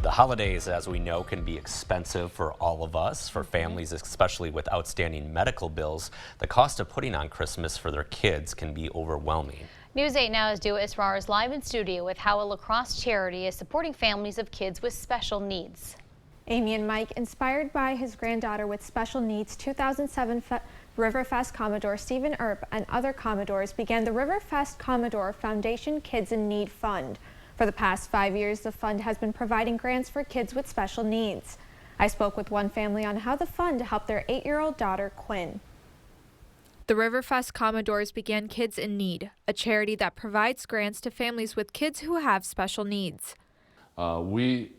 The holidays, as we know, can be expensive for all of us. For families, especially with outstanding medical bills, the cost of putting on Christmas for their kids can be overwhelming. News 8 Now's Dua Israr is live in studio with how a la-crosse charity is supporting families of kids with special needs. Amy and Mike, inspired by his granddaughter with special needs, 2007 Riverfest Commodore Stephen Earp and other Commodores began the Riverfest Commodore Foundation Kids in Need Fund. For the past 5 years, the fund has been providing grants for kids with special needs. I spoke with one family on how the fund helped their 8-year-old daughter, Quinn. The Riverfest Commodores began Kids in Need, a charity that provides grants to families with kids who have special needs. We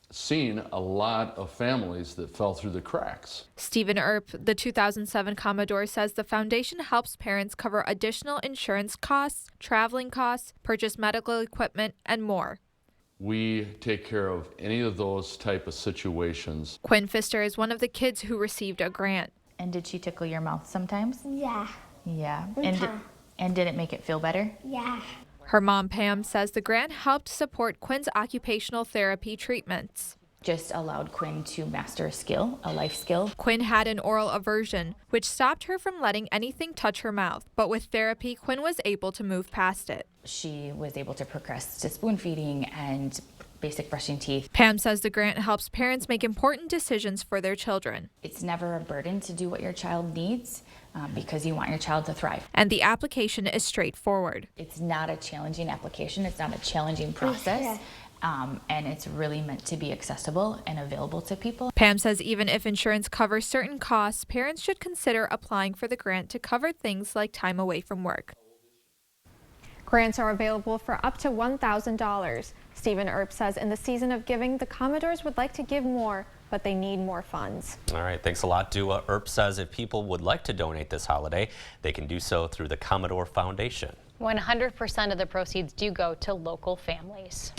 seen a lot of families that fell through the cracks. Stephen Earp, the 2007 Commodore, says the foundation helps parents cover additional insurance costs, traveling costs, purchase medical equipment, and more. We take care of any of those type of situations. Quinn Pfister is one of the kids who received a grant. And did she tickle your mouth sometimes? Yeah. Yeah. Okay. And did it make it feel better? Yeah. Her mom, Pam, says the grant helped support Quinn's occupational therapy treatments. Just allowed Quinn to master a skill, a life skill. Quinn had an oral aversion, which stopped her from letting anything touch her mouth. But with therapy, Quinn was able to move past it. She was able to progress to spoon feeding and basic brushing teeth. Pam says the grant helps parents make important decisions for their children. It's never a burden to do what your child needs because you want your child to thrive. And the application is straightforward. It's not a challenging application. It's not a challenging process. And it's really meant to be accessible and available to people. Pam says even if insurance covers certain costs, parents should consider applying for the grant to cover things like time away from work. Grants are available for up to $1,000. Stephen Earp says in the season of giving, the Commodores would like to give more, but they need more funds. All right, thanks a lot, Dua. Earp says if people would like to donate this holiday, they can do so through the Commodore Foundation. 100% of the proceeds do go to local families.